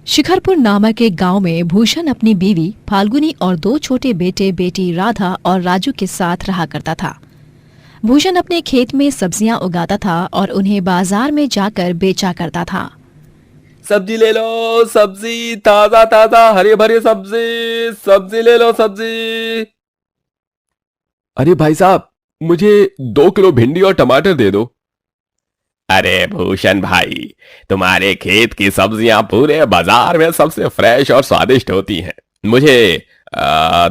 शिखरपुर नामक एक गांव में भूषण अपनी बीवी फाल्गुनी और 2 छोटे बेटे बेटी राधा और राजू के साथ रहा करता था। भूषण अपने खेत में सब्जियां उगाता था और उन्हें बाजार में जाकर बेचा करता था। सब्जी ले लो, सब्जी ताजा ताजा हरी भरी सब्जी, सब्जी ले लो सब्जी। अरे भाई साहब, मुझे 2 किलो भिंडी और टमाटर दे दो। अरे भूषण भाई, तुम्हारे खेत की सब्जियां पूरे बाजार में सबसे फ्रेश और स्वादिष्ट होती हैं। मुझे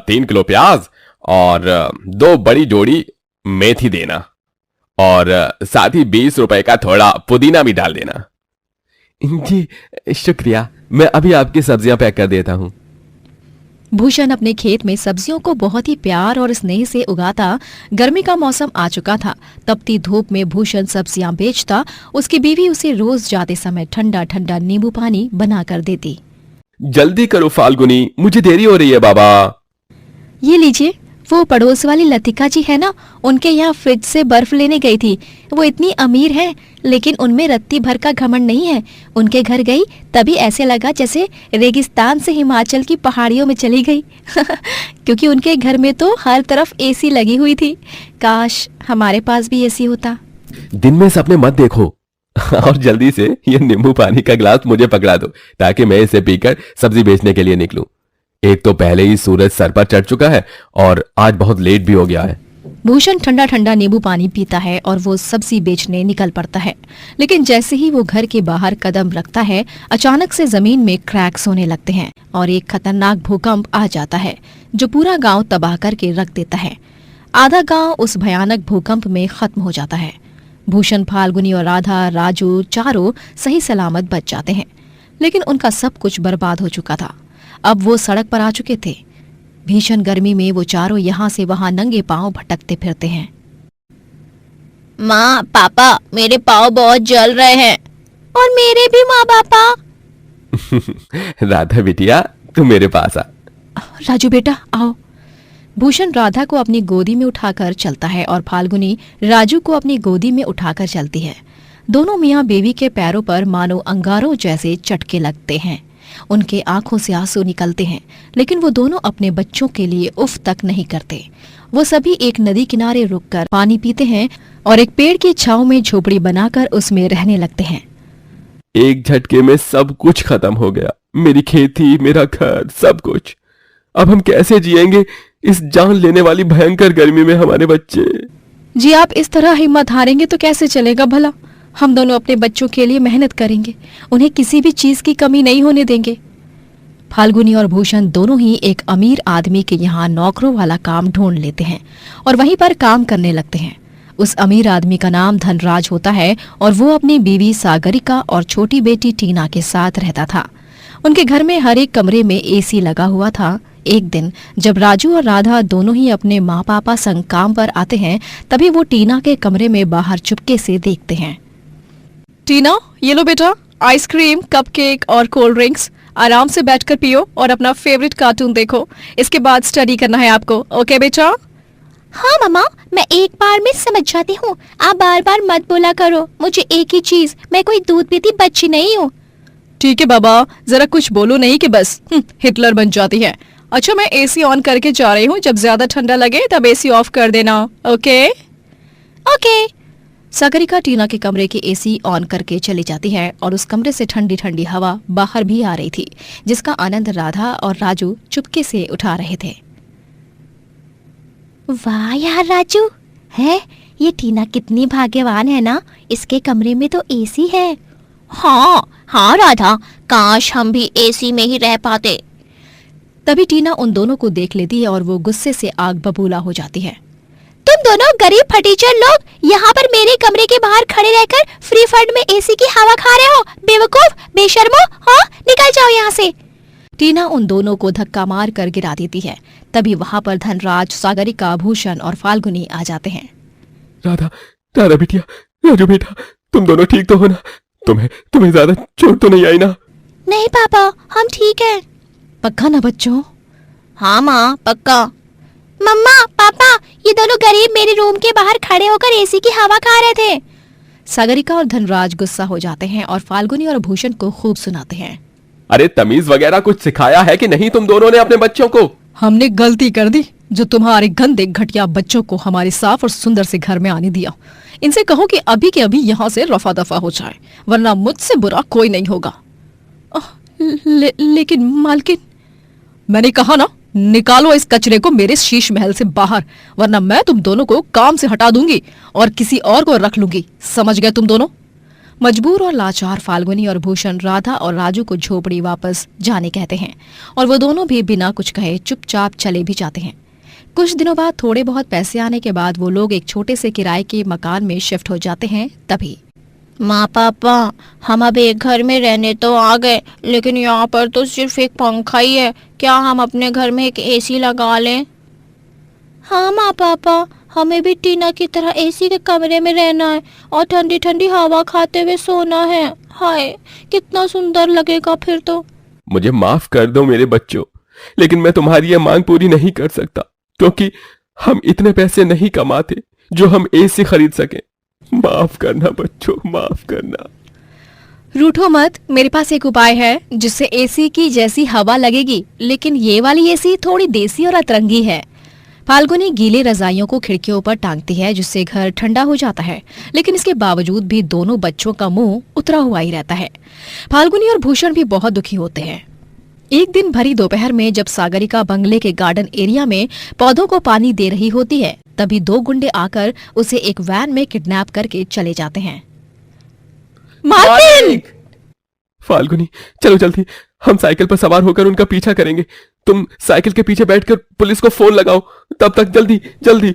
3 किलो प्याज और 2 बड़ी जोड़ी मेथी देना, और साथ ही 20 रुपए का थोड़ा पुदीना भी डाल देना। जी शुक्रिया, मैं अभी आपकी सब्जियां पैक कर देता हूँ। भूषण अपने खेत में सब्जियों को बहुत ही प्यार और स्नेह से उगाता। गर्मी का मौसम आ चुका था। तपती धूप में भूषण सब्जियां बेचता। उसकी बीवी उसे रोज जाते समय ठंडा ठंडा नींबू पानी बना कर देती। जल्दी करो फाल्गुनी, मुझे देरी हो रही है बाबा। ये लीजिए, वो पड़ोस वाली लतिका जी है ना, उनके यहाँ फ्रिज से बर्फ लेने गई थी। वो इतनी अमीर है, लेकिन उनमें रत्ती भर का घमंड नहीं है। उनके घर गई तभी ऐसे लगा जैसे रेगिस्तान से हिमाचल की पहाड़ियों में चली गई क्योंकि उनके घर में तो हर तरफ एसी लगी हुई थी। काश हमारे पास भी एसी होता। दिन में सपने मत देखो और जल्दी से ये नींबू पानी का गिलास मुझे पकड़ा दो, ताकि मैं इसे पीकर सब्जी बेचने के लिए निकलूं। एक तो पहले ही सूरज सर पर चढ़ चुका है और आज बहुत लेट भी हो गया है। भूषण ठंडा ठंडा नींबू पानी पीता है और वो सब्जी बेचने निकल पड़ता है। लेकिन जैसे ही वो घर के बाहर कदम रखता है, अचानक से जमीन में क्रैक्स होने लगते हैं और एक खतरनाक भूकंप आ जाता है जो पूरा गांव तबाह करके रख देता है। आधा गांव उस भयानक भूकंप में खत्म हो जाता है। भूषण, फाल्गुनी और राधा, राजू चारों सही सलामत बच जाते हैं, लेकिन उनका सब कुछ बर्बाद हो चुका था। अब वो सड़क पर आ चुके थे। भीषण गर्मी में वो चारों यहाँ से वहाँ नंगे पांव भटकते फिरते हैं। माँ, पापा, मेरे पाँव बहुत जल रहे हैं। और मेरे भी माँ पापा। राधा बिटिया, तू मेरे पास आ। राजू बेटा आओ। भूषण राधा को अपनी गोदी में उठाकर चलता है और फाल्गुनी राजू को अपनी गोदी में उठाकर चलती है। दोनों मियाँ बीवी के पैरों पर मानो अंगारों जैसे चटके लगते हैं। उनके आंखों से आंसू निकलते हैं, लेकिन वो दोनों अपने बच्चों के लिए उफ तक नहीं करते। वो सभी एक नदी किनारे रुककर पानी पीते हैं और एक पेड़ की छांव में झोपड़ी बनाकर उसमें रहने लगते हैं। एक झटके में सब कुछ खत्म हो गया, मेरी खेती, मेरा घर, सब कुछ। अब हम कैसे जिएंगे इस जान लेने वाली भयंकर गर्मी में, हमारे बच्चे। जी आप इस तरह हिम्मत हारेंगे तो कैसे चलेगा भला। हम दोनों अपने बच्चों के लिए मेहनत करेंगे, उन्हें किसी भी चीज की कमी नहीं होने देंगे। फाल्गुनी और भूषण दोनों ही एक अमीर आदमी के यहाँ नौकरों वाला काम ढूंढ लेते हैं और वहीं पर काम करने लगते हैं। उस अमीर आदमी का नाम धनराज होता है और वो अपनी बीवी सागरिका और छोटी बेटी टीना के साथ रहता था। उनके घर में हर एक कमरे में एसी लगा हुआ था। एक दिन जब राजू और राधा दोनों ही अपने माँ पापा संग काम पर आते हैं, तभी वो टीना के कमरे में बाहर चुपके से देखते हैं। टीना, ये लो बेटा, आइसक्रीम, कपकेक और कोल्ड ड्रिंक्स। आराम से बैठकर पियो और अपना फेवरेट कार्टून देखो। इसके बाद स्टडी करना है आपको, ओके बेटा? हाँ मम्मा, मैं एक बार में समझ जाती हूँ। आप बार बार मत बोला करो मुझे एक ही चीज। मैं कोई दूध पीती बच्ची नहीं हूँ। ठीक है बाबा, जरा कुछ बोलो नहीं कि बस हिटलर बन जाती है। अच्छा, मैं एसी ऑन करके जा रही हूँ। जब ज्यादा ठंडा लगे तब एसी ऑफ कर देना, ओके? ओके। सागरिका टीना के कमरे की एसी ऑन करके चली जाती है और उस कमरे से ठंडी ठंडी हवा बाहर भी आ रही थी, जिसका आनंद राधा और राजू चुपके से उठा रहे थे। वाह यार राजू, है ये टीना कितनी भाग्यवान है ना, इसके कमरे में तो एसी है। हाँ हाँ राधा, काश हम भी एसी में ही रह पाते। तभी टीना उन दोनों को देख लेती है और वो गुस्से से आग बबूला हो जाती है। तुम दोनों गरीब फटीचर लोग यहाँ पर मेरे कमरे के बाहर खड़े रहकर फ्री फंड में एसी की हवा खा रहे हो। बेवकूफ, बेशर्मो, हाँ निकल जाओ यहाँ से। टीना उन दोनों को धक्का मार कर गिरा देती है। तभी वहाँ पर धनराज, सागरिका, भूषण और फाल्गुनी आ जाते हैं। राधा, राधा बिटिया, राजू बेटा, तुम दोनों ठीक तो हो ना? तुम्हें ज्यादा चोट तो नहीं आई ना? नहीं पापा, हम ठीक हैं। पक्का ना बच्चों? हाँ माँ, पक्का। मम्मा, पापा, ये दोनों गरीब मेरे रूम के बाहर खड़े होकर एसी की हवा खा रहे थे। सागरिका और धनराज गुस्सा हो जाते हैं और फाल्गुनी और भूषण को खूब सुनाते हैं। अरे तमीज वगैरह कुछ सिखाया है कि नहीं तुम दोनों ने अपने बच्चों को? हमने गलती कर दी जो तुम्हारे गंदे घटिया बच्चों को हमारे साफ और सुंदर से घर में आने दिया। इनसे कहो कि अभी के अभी यहाँ से रफा दफा हो जाए, वरना मुझसे बुरा कोई नहीं होगा। लेकिन मालकिन, मैंने कहा ना, निकालो इस कचरे को मेरे शीश महल से बाहर, वरना मैं तुम दोनों को काम से हटा दूंगी और किसी और को रख लूंगी। समझ गए तुम दोनों? मजबूर और लाचार फाल्गुनी और भूषण राधा और राजू को झोपड़ी वापस जाने कहते हैं और वो दोनों भी बिना कुछ कहे चुपचाप चले भी जाते हैं। कुछ दिनों बाद थोड़े बहुत पैसे आने के बाद वो लोग एक छोटे से किराए के मकान में शिफ्ट हो जाते हैं। तभी माँ पापा, हम अब एक घर में रहने तो आ गए, लेकिन यहाँ पर तो सिर्फ एक पंखा ही है। क्या हम अपने घर में एक एसी लगा लें? हाँ माँ पापा, हमें भी टीना की तरह एसी के कमरे में रहना है और ठंडी ठंडी हवा खाते हुए सोना है। हाय, कितना सुंदर लगेगा फिर तो। मुझे माफ कर दो मेरे बच्चों, लेकिन मैं तुम्हारी ये मांग पूरी नहीं कर सकता, क्योंकि हम इतने पैसे नहीं कमाते जो हम एसी खरीद सकें। माफ करना बच्चों, माफ करना। रूठो मत, मेरे पास एक उपाय है जिससे एसी की जैसी हवा लगेगी, लेकिन ये वाली एसी थोड़ी देसी और अतरंगी है। फाल्गुनी गीले रजाइयों को खिड़कियों पर टांगती है जिससे घर ठंडा हो जाता है, लेकिन इसके बावजूद भी दोनों बच्चों का मुंह उतरा हुआ ही रहता है। फाल्गुनी और भूषण भी बहुत दुखी होते हैं। एक दिन भरी दोपहर में जब सागरिका बंगले के गार्डन एरिया में पौधों को पानी दे रही होती है, तभी दो गुंडे आकर उसे एक वैन में किडनैप करके चले जाते हैं। मार्टिन! फाल्गुनी, चलो जल्दी, हम साइकिल पर सवार होकर उनका पीछा करेंगे। तुम साइकिल के पीछे बैठकर पुलिस को फोन लगाओ, तब तक जल्दी जल्दी।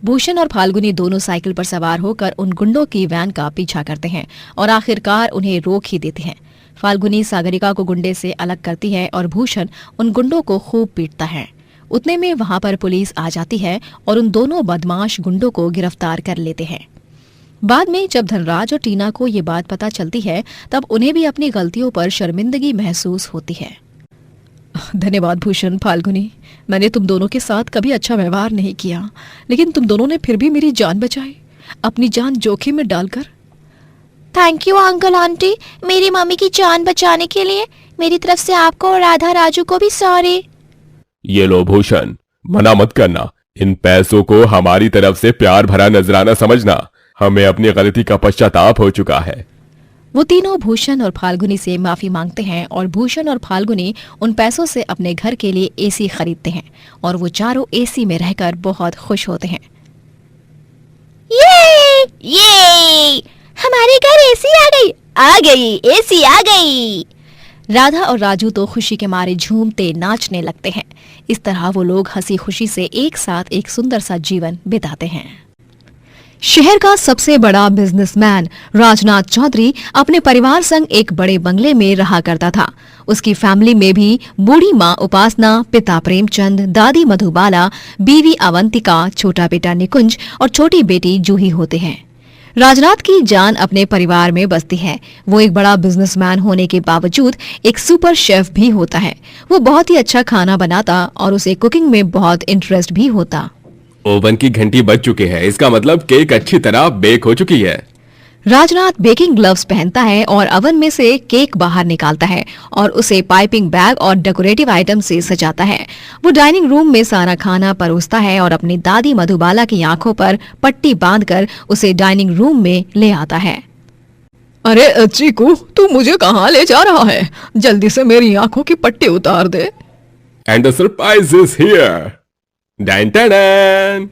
भूषण और फाल्गुनी दोनों साइकिल पर सवार होकर उन गुंडों की वैन का पीछा करते हैं और आखिरकार उन्हें रोक ही देते हैं। फाल्गुनी सागरिका को गुंडे से अलग करती है और भूषण उन गुंडों को खूब पीटता है। उतने में वहां पर पुलिस आ जाती है और उन दोनों बदमाश गुंडों को गिरफ्तार कर लेते हैं। बाद में जब धनराज और टीना को ये बात पता चलती है, तब उन्हें भी अपनी गलतियों पर शर्मिंदगी महसूस होती है। धन्यवाद भूषण, फाल्गुनी, मैंने तुम दोनों के साथ कभी अच्छा व्यवहार नहीं किया, लेकिन तुम दोनों ने फिर भी मेरी जान बचाई, अपनी जान जोखिम में डालकर। थैंक यू अंकल आंटी, मेरी मम्मी की जान बचाने के लिए। मेरी तरफ से आपको और राधा राजू को भी सॉरी। ये लो भूषण, मना मत करना, इन पैसों को हमारी तरफ से प्यार भरा नजराना समझना। हमें अपनी गलती का पश्चाताप हो चुका है। वो तीनों भूषण और फाल्गुनी से माफी मांगते हैं और भूषण और फाल्गुनी उन पैसों से अपने घर के लिए एसी खरीदते हैं और वो चारों एसी में रहकर बहुत खुश होते हैं। ये हमारे घर एसी आ गई, एसी आ गई। राधा और राजू तो खुशी के मारे झूमते नाचने लगते हैं। इस तरह वो लोग हंसी खुशी से एक साथ एक सुंदर सा जीवन बिताते हैं। शहर का सबसे बड़ा बिजनेसमैन राजनाथ चौधरी अपने परिवार संग एक बड़े बंगले में रहा करता था। उसकी फैमिली में भी बूढ़ी माँ उपासना, पिता प्रेमचंद, दादी मधुबाला, बीवी अवंतिका, छोटा बेटा निकुंज और छोटी बेटी जूही होते हैं। राजनाथ की जान अपने परिवार में बसती है। वो एक बड़ा बिजनेसमैन होने के बावजूद एक सुपर शेफ भी होता है। वो बहुत ही अच्छा खाना बनाता और उसे कुकिंग में बहुत इंटरेस्ट भी होता। ओवन की घंटी बज चुकी है, इसका मतलब केक अच्छी तरह बेक हो चुकी है। राजनाथ बेकिंग ग्लव्स पहनता है और ओवन में से केक बाहर निकालता है और उसे पाइपिंग बैग और डेकोरेटिव आइटम से सजाता है। वो डाइनिंग रूम में सारा खाना परोसता है और अपनी दादी मधुबाला की आंखों पर पट्टी बांधकर उसे डाइनिंग रूम में ले आता है। अरे चीकू, तू मुझे कहाँ ले जा रहा है? जल्दी से मेरी आंखों की पट्टी उतार दे। And the surprise is here. डैन टैन।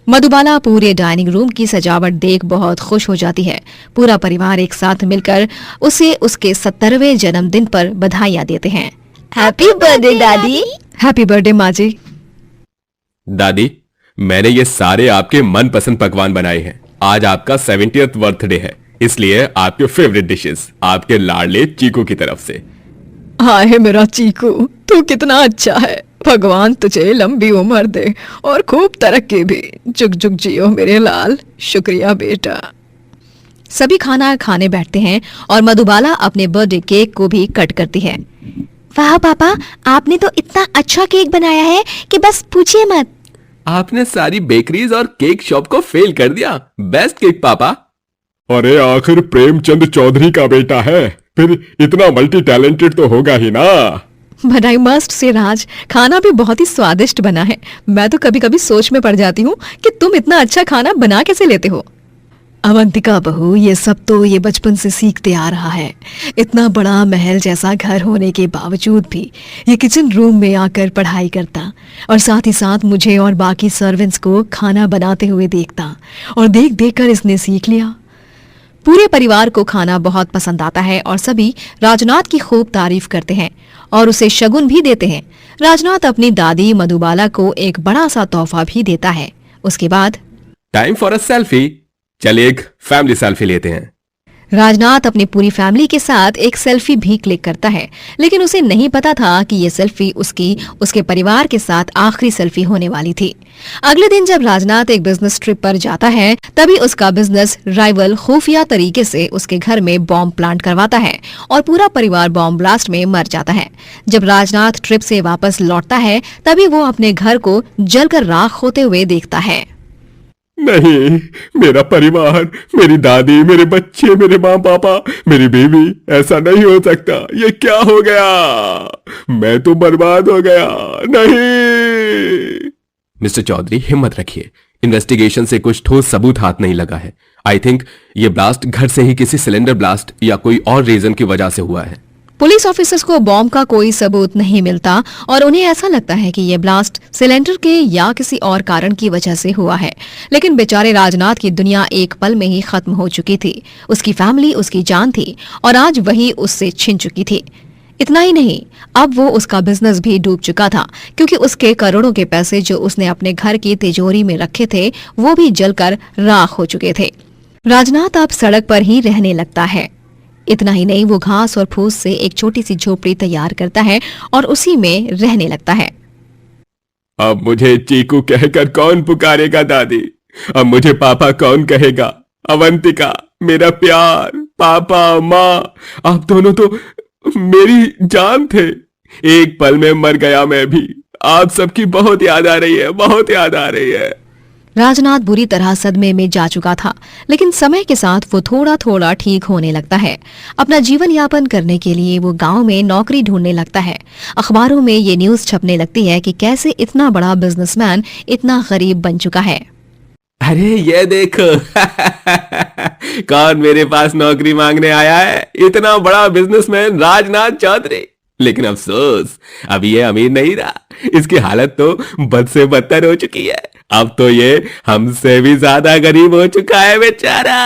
मधुबाला पूरे डाइनिंग रूम की सजावट देख बहुत खुश हो जाती है। पूरा परिवार एक साथ मिलकर उसे उसके 70वें जन्मदिन पर बधाइयां देते हैं। हैप्पी बर्थडे दादी। हैप्पी बर्थडे माँ जी। दादी, मैंने ये सारे आपके मनपसंद पकवान बनाए हैं। आज आपका 70th बर्थडे है, इसलिए आपके फेवरेट डिशेस आपके लाडले चीकू की तरफ से। हाय मेरा चीकू, तू कितना अच्छा है। भगवान तुझे लंबी उम्र दे और खूब तरक्की भी। जुग जुग जियो मेरे लाल। शुक्रिया बेटा। सभी खाना खाने बैठते हैं और मधुबाला अपने बर्थडे केक को भी कट करती है। वाह पापा, आपने तो इतना अच्छा केक बनाया है कि बस पूछिए मत। आपने सारी बेकरीज और केक शॉप को फेल कर दिया। बेस्ट केक पापा। अरे आखिर प्रेमचंद चौधरी का बेटा है, फिर इतना मल्टी टैलेंटेड तो होगा ही ना। बट आई मस्ट से राज, खाना भी बहुत ही स्वादिष्ट बना है। मैं तो कभी कभी सोच में पड़ जाती हूँ कि तुम इतना अच्छा खाना बना कैसे लेते हो। अवंतिका बहू, ये सब तो ये बचपन से सीखते आ रहा है। इतना बड़ा महल जैसा घर होने के बावजूद भी ये किचन रूम में आकर पढ़ाई करता और साथ ही साथ मुझे और बाकी सर्वेंट्स को खाना बनाते हुए देखता, और देख देख कर इसने सीख लिया। पूरे परिवार को खाना बहुत पसंद आता है और सभी राजनाथ की खूब तारीफ करते हैं और उसे शगुन भी देते हैं। राजनाथ अपनी दादी मधुबाला को एक बड़ा सा तोहफा भी देता है। उसके बाद टाइम फॉर अ सेल्फी। चलिए एक फैमिली सेल्फी लेते हैं। राजनाथ अपनी पूरी फैमिली के साथ एक सेल्फी भी क्लिक करता है, लेकिन उसे नहीं पता था कि ये सेल्फी उसके परिवार के साथ आखिरी सेल्फी होने वाली थी। अगले दिन जब राजनाथ एक बिजनेस ट्रिप पर जाता है, तभी उसका बिजनेस राइवल खुफिया तरीके से उसके घर में बॉम्ब प्लांट करवाता है और पूरा परिवार बॉम्ब ब्लास्ट में मर जाता है। जब राजनाथ ट्रिप से वापस लौटता है, तभी वो अपने घर को जलकर राख होते हुए देखता है। नहीं, मेरा परिवार, मेरी दादी, मेरे बच्चे, मेरे माँ पापा, मेरी बीवी, ऐसा नहीं हो सकता। ये क्या हो गया? मैं तो बर्बाद हो गया। नहीं। मिस्टर चौधरी, हिम्मत रखिए। इन्वेस्टिगेशन से कुछ ठोस सबूत हाथ नहीं लगा है। आई थिंक ये ब्लास्ट घर से ही किसी सिलेंडर ब्लास्ट या कोई और रीजन की वजह से हुआ है। पुलिस ऑफिसर्स को बॉम्ब का कोई सबूत नहीं मिलता और उन्हें ऐसा लगता है कि ये ब्लास्ट सिलेंडर के या किसी और कारण की वजह से हुआ है। लेकिन बेचारे राजनाथ की दुनिया एक पल में ही खत्म हो चुकी थी। उसकी फैमिली उसकी जान थी और आज वही उससे छिन चुकी थी। इतना ही नहीं, अब वो उसका बिजनेस भी डूब चुका था, क्योंकि उसके करोड़ों के पैसे जो उसने अपने घर की तिजोरी में रखे थे वो भी जलकर राख हो चुके थे। राजनाथ अब सड़क पर ही रहने लगता है। इतना ही नहीं, वो घास और फूस से एक छोटी सी झोपड़ी तैयार करता है और उसी में रहने लगता है। अब मुझे चीकू कहकर कौन पुकारेगा दादी? अब मुझे पापा कौन कहेगा? अवंतिका, मेरा प्यार, पापा, माँ, आप दोनों तो मेरी जान थे। एक पल में मर गया मैं भी। आप सबकी बहुत याद आ रही है, बहुत याद आ रही है। राजनाथ बुरी तरह सदमे में जा चुका था, लेकिन समय के साथ वो थोड़ा थोड़ा ठीक होने लगता है। अपना जीवन यापन करने के लिए वो गांव में नौकरी ढूंढने लगता है। अखबारों में ये न्यूज छपने लगती है कि कैसे इतना बड़ा बिजनेसमैन इतना गरीब बन चुका है। अरे ये देखो कौन मेरे पास नौकरी मांगने आया है? इतना बड़ा बिजनेसमैन राजनाथ चौधरी। लेकिन अफसोस, अब ये अमीर नहीं रहा। इसकी हालत तो बद से बदतर हो चुकी है। अब तो ये हमसे भी ज्यादा गरीब हो चुका है बेचारा।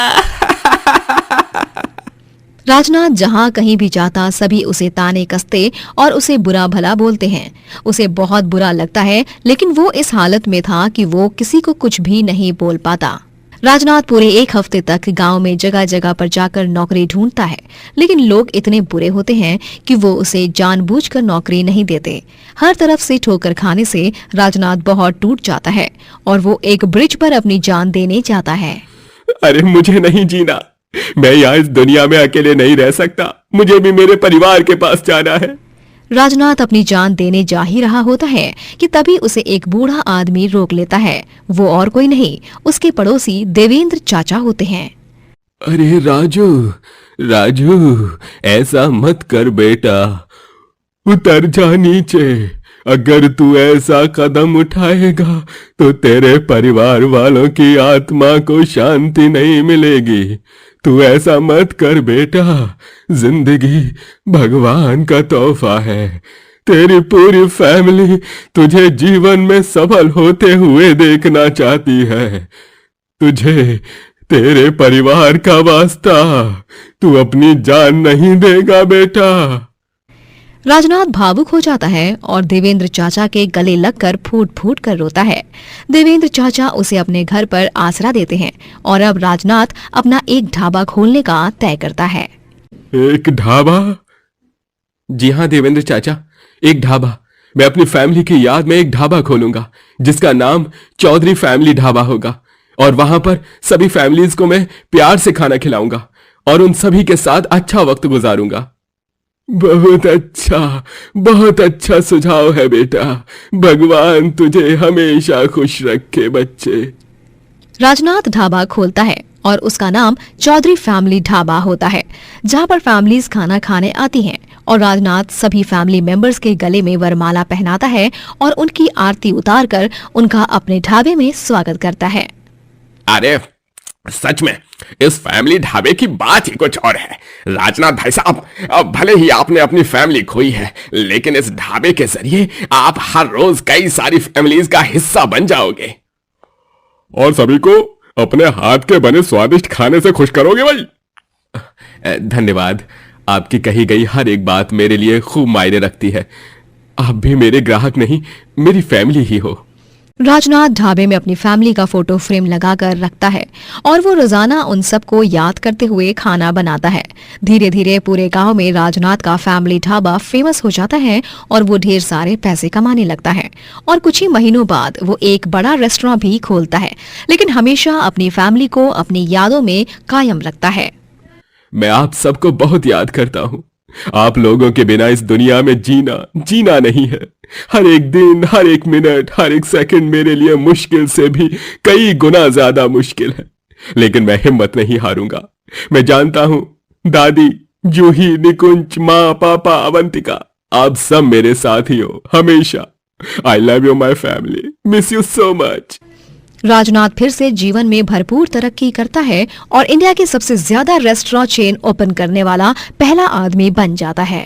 राजनाथ जहां कहीं भी जाता सभी उसे ताने कसते और उसे बुरा भला बोलते हैं। उसे बहुत बुरा लगता है, लेकिन वो इस हालत में था कि वो किसी को कुछ भी नहीं बोल पाता। राजनाथ पूरे एक हफ्ते तक गांव में जगह जगह पर जाकर नौकरी ढूंढता है, लेकिन लोग इतने बुरे होते हैं कि वो उसे जानबूझकर नौकरी नहीं देते। हर तरफ से ठोकर खाने से राजनाथ बहुत टूट जाता है और वो एक ब्रिज पर अपनी जान देने जाता है। अरे मुझे नहीं जीना, मैं यहाँ इस दुनिया में अकेले नहीं रह सकता। मुझे भी मेरे परिवार के पास जाना है। राजनाथ अपनी जान देने जा ही रहा होता है कि तभी उसे एक बूढ़ा आदमी रोक लेता है। वो और कोई नहीं, उसके पड़ोसी देवेंद्र चाचा होते हैं। अरे राजू, राजू, ऐसा मत कर बेटा, उतर जा नीचे। अगर तू ऐसा कदम उठाएगा तो तेरे परिवार वालों की आत्मा को शांति नहीं मिलेगी। तू ऐसा मत कर बेटा, जिंदगी भगवान का तोहफा है। तेरी पूरी फैमिली तुझे जीवन में सफल होते हुए देखना चाहती है। तुझे तेरे परिवार का वास्ता, तू अपनी जान नहीं देगा बेटा। राजनाथ भावुक हो जाता है और देवेंद्र चाचा के गले लगकर फूट फूट कर रोता है। देवेंद्र चाचा उसे अपने घर पर आसरा देते हैं और अब राजनाथ अपना एक ढाबा खोलने का तय करता है। एक ढाबा? जी हाँ देवेंद्र चाचा, एक ढाबा। मैं अपनी फैमिली की याद में एक ढाबा खोलूंगा जिसका नाम चौधरी फैमिली ढाबा होगा, और वहां पर सभी फैमिलीज को मैं प्यार से खाना खिलाऊंगा और उन सभी के साथ अच्छा वक्त गुजारूंगा। बहुत अच्छा सुझाव है बेटा। भगवान तुझे हमेशा खुश रखे बच्चे। राजनाथ ढाबा खोलता है और उसका नाम चौधरी फैमिली ढाबा होता है, जहां पर फैमिलीज खाना खाने आती हैं और राजनाथ सभी फैमिली मेंबर्स के गले में वरमाला पहनाता है और उनकी आरती उतारकर उनका अपने ढाबे में स्वागत करता है। अरे सच में इस फैमिली ढाबे की बात ही कुछ और है। राजनाथ भाई साहब, अब भले ही आपने अपनी फैमिली खोई है, लेकिन इस ढाबे के जरिए आप हर रोज कई सारी फैमिलीज का हिस्सा बन जाओगे और सभी को अपने हाथ के बने स्वादिष्ट खाने से खुश करोगे भाई। धन्यवाद, आपकी कही गई हर एक बात मेरे लिए खूब मायने रखती है। आप भी मेरे ग्राहक नहीं, मेरी फैमिली ही हो। राजनाथ ढाबे में अपनी फैमिली का फोटो फ्रेम लगाकर रखता है और वो रोजाना उन सबको याद करते हुए खाना बनाता है। धीरे धीरे पूरे गांव में राजनाथ का फैमिली ढाबा फेमस हो जाता है और वो ढेर सारे पैसे कमाने लगता है और कुछ ही महीनों बाद वो एक बड़ा रेस्टोरेंट भी खोलता है, लेकिन हमेशा अपनी फैमिली को अपनी यादों में कायम रखता है। मैं आप सबको बहुत याद करता हूँ। आप लोगों के बिना इस दुनिया में जीना नहीं है। हर एक दिन, हर एक मिनट, हर एक सेकंड मेरे लिए मुश्किल से भी कई गुना ज्यादा मुश्किल है, लेकिन मैं हिम्मत नहीं हारूंगा। मैं जानता हूं दादी, जूही, निकुंज, माँ, पापा, अवंतिका, आप सब मेरे साथी हो हमेशा। I love you my family, miss you so much. Rajnath फिर से जीवन में भरपूर तरक्की करता है और इंडिया की सबसे ज्यादा रेस्टोरेंट चेन ओपन करने वाला पहला आदमी बन जाता है।